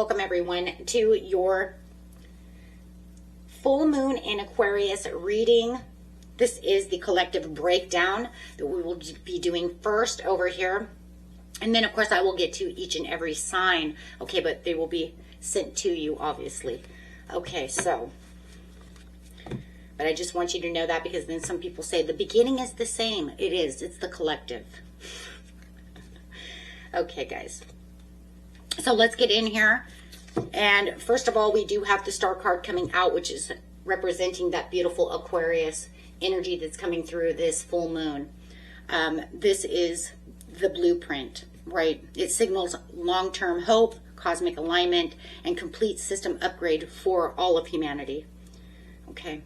Welcome everyone to your full moon in Aquarius reading. This is the collective breakdown that we will be doing first over here. And then of course I will get to each and every sign. Okay, but they will be sent to you obviously. Okay, so, but I just want you to know that because then some people say the beginning is the same. It is, it's the collective. Okay guys, so let's get in here. And first of all, we do have the star card coming out, which is representing that beautiful Aquarius energy that's coming through this full moon. This is the blueprint, right? It signals long-term hope, cosmic alignment, and complete system upgrade for all of humanity. Okay.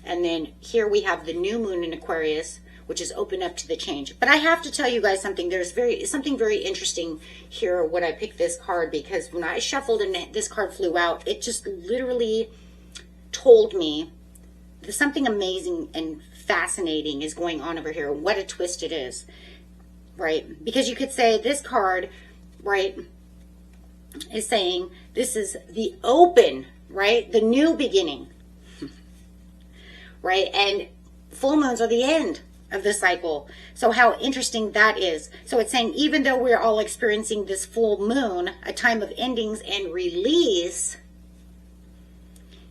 And then here we have the new moon in Aquarius, which is open up to the change. But I have to tell you guys something. There's something very interesting here when I picked this card, because when I shuffled and this card flew out, it just literally told me that something amazing and fascinating is going on over here. What a twist it is, right? Because you could say this card, right, is saying this is the open, right? The new beginning, right? And full moons are the end of the cycle. So how interesting that is. So it's saying even though we're all experiencing this full moon, a time of endings and release,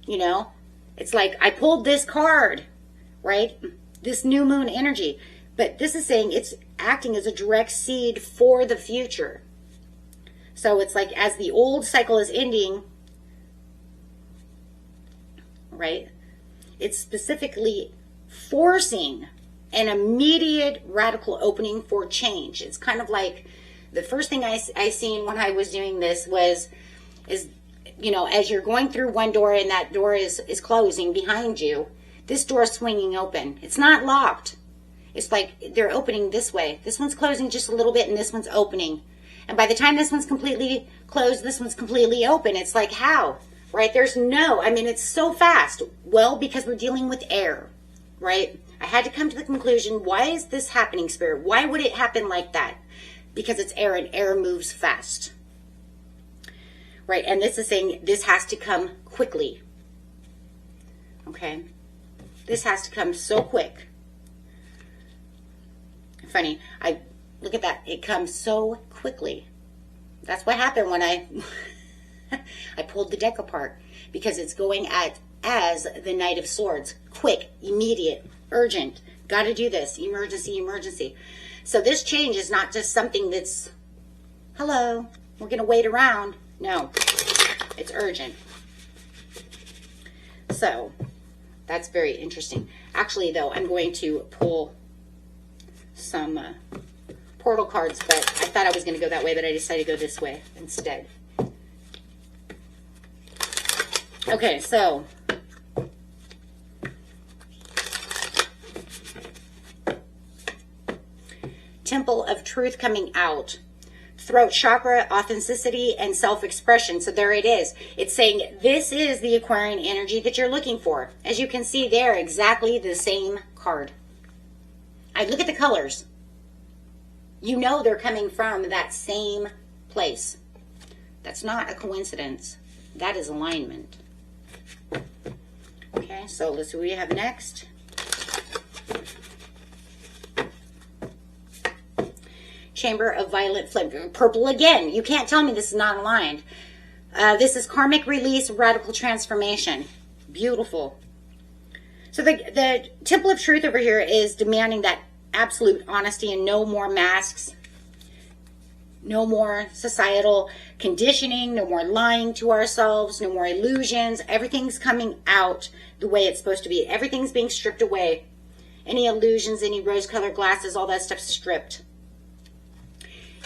you know, it's like I pulled this card, right? This new moon energy. But this is saying it's acting as a direct seed for the future. So it's like as the old cycle is ending, right? It's specifically forcing an immediate radical opening for change. It's kind of like the first thing I seen when I was doing this is, you know, as you're going through one door and that door is closing behind you, this door is swinging open. It's not locked. It's like they're opening this way. This one's closing just a little bit and this one's opening. And by the time this one's completely closed, this one's completely open. It's like, how? Right? There's no, I mean, it's so fast. Well, because we're dealing with air, right? I had to come to the conclusion, why is this happening, Spirit? Why would it happen like that? Because it's air and air moves fast. Right? And this is saying this has to come quickly. Okay? This has to come so quick. Funny. Look at that. It comes so quickly. That's what happened when I pulled the deck apart. Because it's going as the Knight of Swords. Quick, immediate, urgent. Got to do this. Emergency, emergency. So this change is not just something that's, hello, we're going to wait around. No, it's urgent. So that's very interesting. Actually, though, I'm going to pull some portal cards, but I thought I was going to go that way, but I decided to go this way instead. Okay, so Temple of Truth coming out. Throat chakra, authenticity, and self-expression. So there it is. It's saying this is the Aquarian energy that you're looking for. As you can see there, exactly the same card. I look at the colors. You know they're coming from that same place. That's not a coincidence. That is alignment. Okay, so let's see what we have next. Chamber of Violet Flame. Purple again. You can't tell me this is not aligned. This is karmic release, radical transformation. Beautiful. So the Temple of Truth over here is demanding that absolute honesty and no more masks. No more societal conditioning. No more lying to ourselves. No more illusions. Everything's coming out the way it's supposed to be. Everything's being stripped away. Any illusions, any rose-colored glasses, all that stuff's stripped.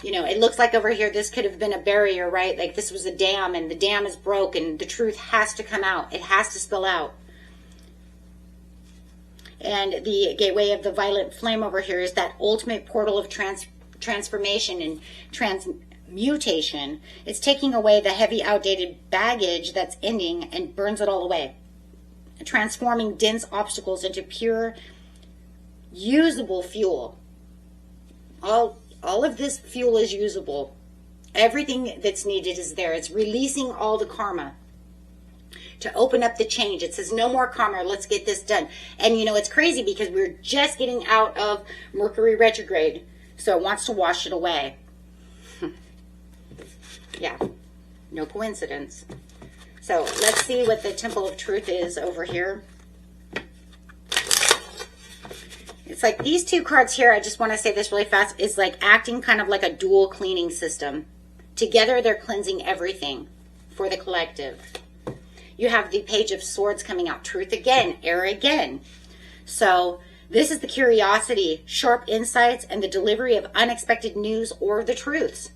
You know, it looks like over here, this could have been a barrier, right? Like this was a dam and the dam is broken. The truth has to come out. It has to spill out. And the gateway of the violet flame over here is that ultimate portal of transformation and transmutation. It's taking away the heavy, outdated baggage that's ending and burns it all away. Transforming dense obstacles into pure, usable fuel. All of this fuel is usable. Everything that's needed is there. It's releasing all the karma to open up the change. It says no more karma. Let's get this done. And you know, it's crazy because we're just getting out of Mercury retrograde. So it wants to wash it away. Yeah, no coincidence. So let's see what the Temple of Truth is over here. It's like these two cards here, I just want to say this really fast, is like acting kind of like a dual cleaning system. Together, they're cleansing everything for the collective. You have the Page of Swords coming out. Truth again, error again. So this is the curiosity, sharp insights, and the delivery of unexpected news or the truths.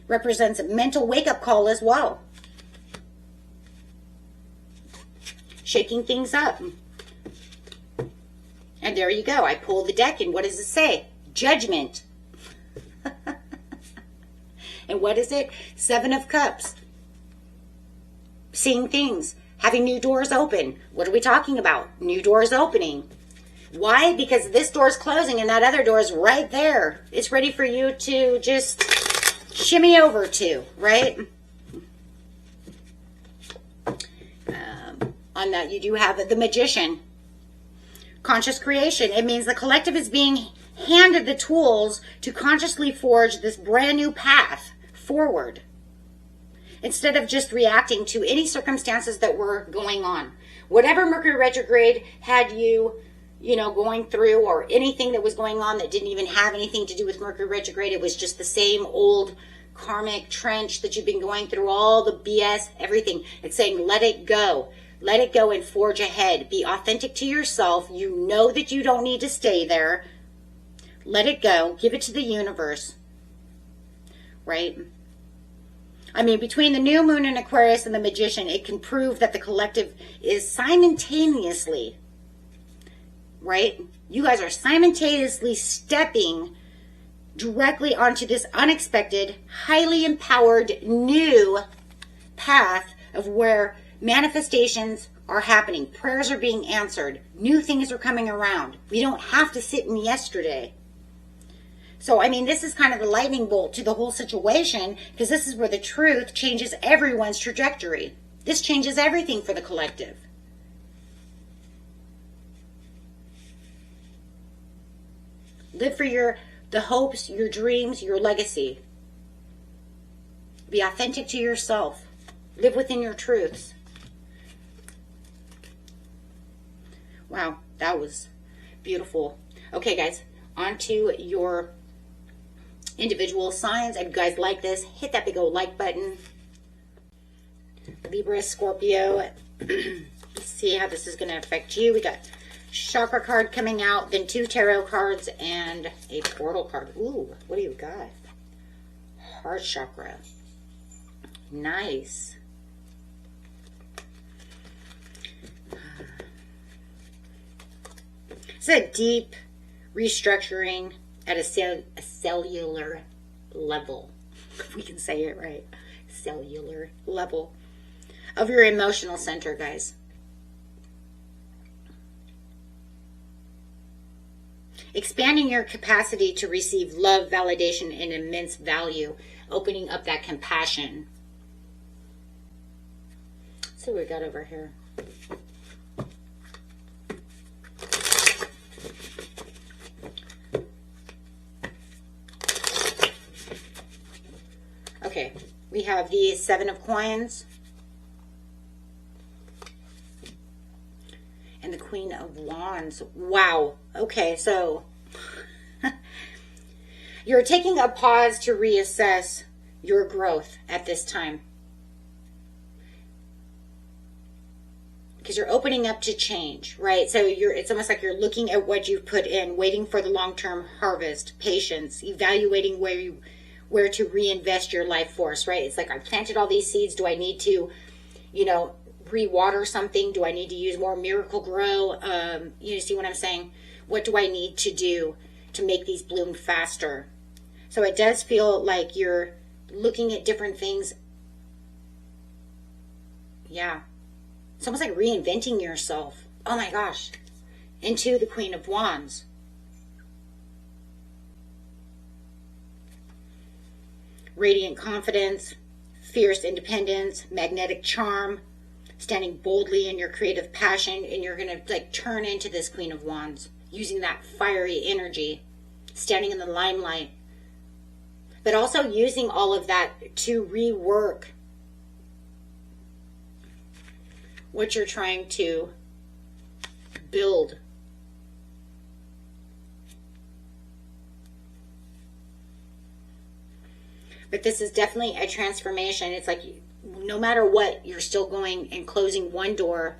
Represents a mental wake-up call as well. Shaking things up. And there you go. I pulled the deck, and what does it say? Judgment. And what is it? 7 of Cups. Seeing things. Having new doors open. What are we talking about? New doors opening. Why? Because this door is closing and that other door is right there. It's ready for you to just shimmy over to, right? On that, you do have the Magician. Conscious creation. It means the collective is being handed the tools to consciously forge this brand new path forward, instead of just reacting to any circumstances that were going on. Whatever Mercury retrograde had you know, going through, or anything that was going on that didn't even have anything to do with Mercury retrograde, it was just the same old karmic trench that you've been going through, all the BS, everything. It's saying, let it go. Let it go and forge ahead. Be authentic to yourself. You know that you don't need to stay there. Let it go. Give it to the universe. Right? I mean, between the new moon in Aquarius and the Magician, it can prove that the collective is simultaneously, right? You guys are simultaneously stepping directly onto this unexpected, highly empowered new path of where manifestations are happening. Prayers are being answered. New things are coming around. We don't have to sit in yesterday. So, I mean, this is kind of the lightning bolt to the whole situation, because this is where the truth changes everyone's trajectory. This changes everything for the collective. Live for the hopes, your dreams, your legacy. Be authentic to yourself. Live within your truths. Wow, that was beautiful. Okay, guys, on to your individual signs. And you guys like this, hit that big old like button. Libra, Scorpio. Let's see how this is going to affect you. We got chakra card coming out, then 2 tarot cards and a portal card. Ooh, what do you got? Heart chakra. Nice. It's a deep restructuring at a cellular level, if we can say it right. Cellular level of your emotional center, guys. Expanding your capacity to receive love, validation, and immense value. Opening up that compassion. Let's see what we got over here. Okay, we have the 7 of Coins and the Queen of Wands. Wow. Okay, so you're taking a pause to reassess your growth at this time, because you're opening up to change, right? So it's almost like you're looking at what you've put in, waiting for the long-term harvest, patience, evaluating where to reinvest your life force, right? It's like, I planted all these seeds. Do I need to, you know, re-water something? Do I need to use more Miracle Grow? You see what I'm saying? What do I need to do to make these bloom faster? So it does feel like you're looking at different things. Yeah. It's almost like reinventing yourself. Oh my gosh. Into the Queen of Wands. radiant confidence, fierce independence, magnetic charm, standing boldly in your creative passion, and you're going to like turn into this Queen of Wands, using that fiery energy, standing in the limelight, but also using all of that to rework what you're trying to build. But this is definitely a transformation. It's like no matter what, you're still going and closing one door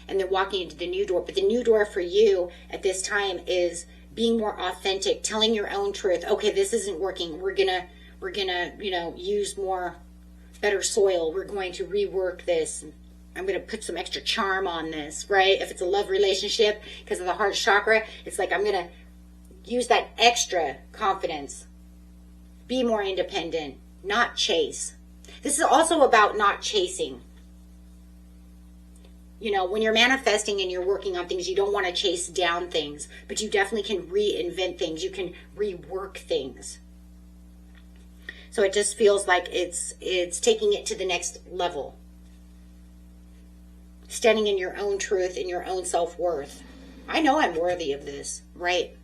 and then walking into the new door. But the new door for you at this time is being more authentic, telling your own truth. Okay, this isn't working. We're gonna, you know, use more better soil. We're going to rework this. I'm going to put some extra charm on this, right? If it's a love relationship, because of the heart chakra, it's like I'm going to use that extra confidence. Be more independent, not chase. This is also about not chasing. You know, when you're manifesting and you're working on things, you don't want to chase down things, but you definitely can reinvent things. You can rework things. So it just feels like it's taking it to the next level. Standing in your own truth, in your own self-worth. I know I'm worthy of this, right?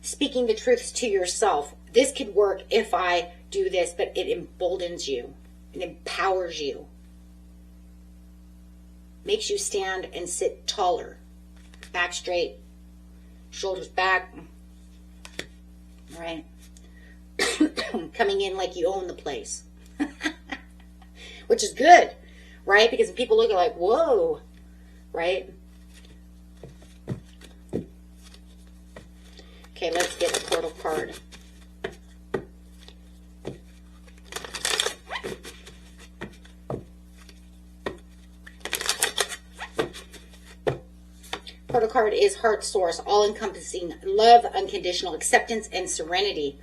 Speaking the truths to yourself. This could work if I do this, but it emboldens you. It empowers you. Makes you stand and sit taller. Back straight. Shoulders back. Right? Coming in like you own the place. Which is good. Right? Because people look at like, whoa. Right? Okay, let's get a portal card. Portal card is Heart Source, all-encompassing love, unconditional acceptance, and serenity.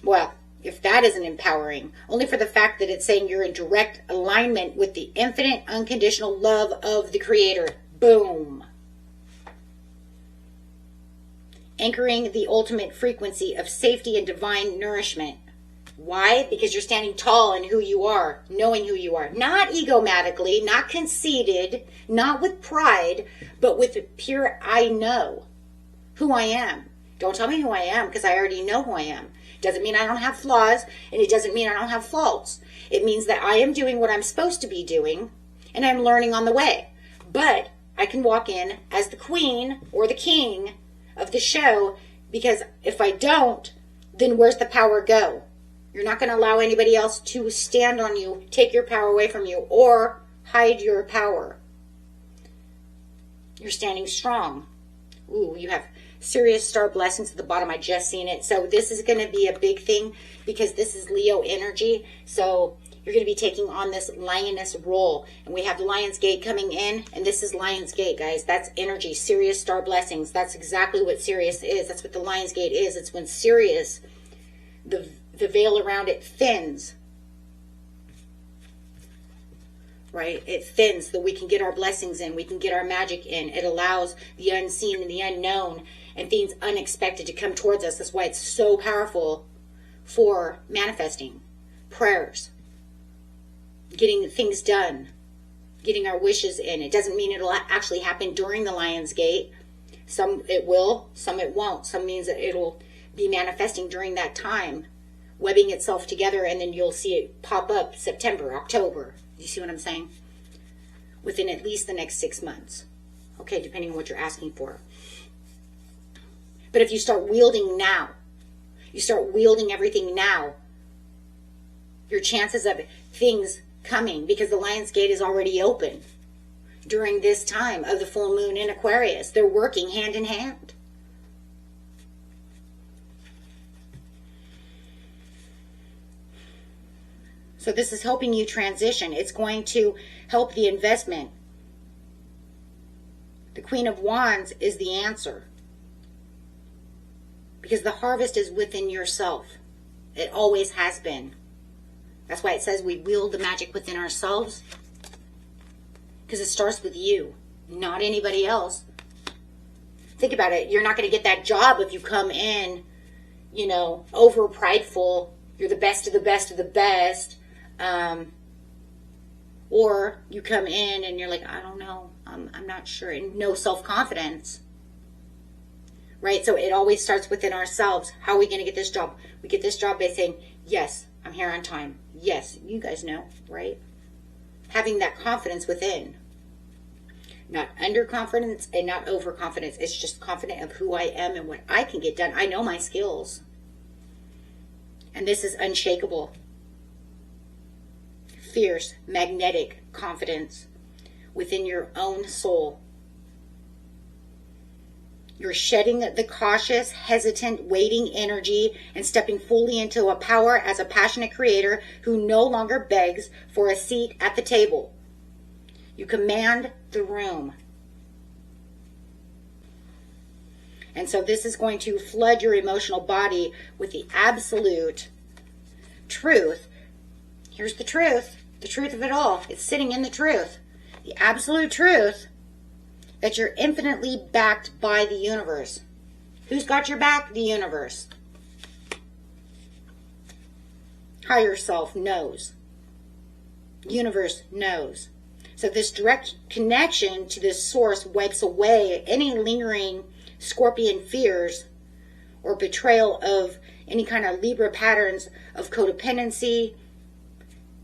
Well, if that isn't empowering, only for the fact that it's saying you're in direct alignment with the infinite, unconditional love of the Creator. Boom. Anchoring the ultimate frequency of safety and divine nourishment. Why? Because you're standing tall in who you are, knowing who you are. Not egomatically, not conceited, not with pride, but with pure I know who I am. Don't tell me who I am, because I already know who I am. Doesn't mean I don't have flaws, and it doesn't mean I don't have faults. It means that I am doing what I'm supposed to be doing, and I'm learning on the way. But I can walk in as the queen or the king of the show, because if I don't, then where's the power go? You're not going to allow anybody else to stand on you, take your power away from you, or hide your power. You're standing strong. Ooh, you have serious star blessings at the bottom. I just seen it. So this is going to be a big thing because this is Leo energy. So you're going to be taking on this lioness role. And we have Lion's Gate coming in, and this is Lion's Gate, guys. That's energy, Sirius star blessings. That's exactly what Sirius is. That's what the Lion's Gate is. It's when Sirius, the veil around it thins. Right? It thins so that we can get our blessings in. We can get our magic in. It allows the unseen and the unknown and things unexpected to come towards us. That's why it's so powerful for manifesting. Prayers. Getting things done. Getting our wishes in. It doesn't mean it'll actually happen during the Lion's Gate. Some it will, some it won't. Some means that it'll be manifesting during that time. Webbing itself together, and then you'll see it pop up September, October. You see what I'm saying? Within at least the next 6 months. Okay, depending on what you're asking for. But if you start wielding now, you start wielding everything now, your chances of things coming, because the Lion's Gate is already open during this time of the full moon in Aquarius. They're working hand in hand. So this is helping you transition. It's going to help the investment. The Queen of Wands is the answer. Because the harvest is within yourself. It always has been. That's why it says we wield the magic within ourselves. Because it starts with you, not anybody else. Think about it. You're not going to get that job if you come in, you know, over prideful you're the best of the best of the best. Or you come in and you're like, I don't know, I'm not sure, and no self-confidence, right? So it always starts within ourselves. How are we going to get this job? We get this job by saying, yes, I'm here on time. Yes, you guys know, right? Having that confidence within. Not underconfidence and not overconfidence. It's just confident of who I am and what I can get done. I know my skills. And this is unshakable. Fierce, magnetic confidence within your own soul. You're shedding the cautious, hesitant, waiting energy and stepping fully into a power as a passionate creator who no longer begs for a seat at the table. You command the room. And so this is going to flood your emotional body with the absolute truth. Here's the truth of it all. It's sitting in the truth. The absolute truth that you're infinitely backed by the universe. Who's got your back? The universe. Higher self knows. Universe knows. So this direct connection to this source wipes away any lingering Scorpion fears or betrayal of any kind of Libra patterns of codependency,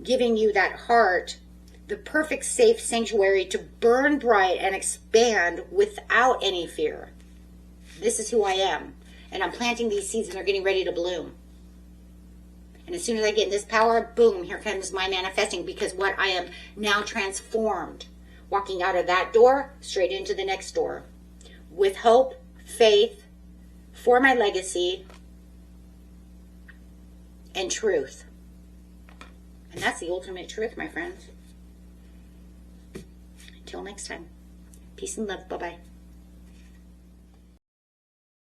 giving you that heart, the perfect safe sanctuary to burn bright and expand without any fear. This is who I am. And I'm planting these seeds and they're getting ready to bloom. And as soon as I get in this power, boom, here comes my manifesting, because what I am now transformed. Walking out of that door, straight into the next door. With hope, faith, for my legacy, and truth. And that's the ultimate truth, my friends. Until next time. Peace and love. Bye-bye.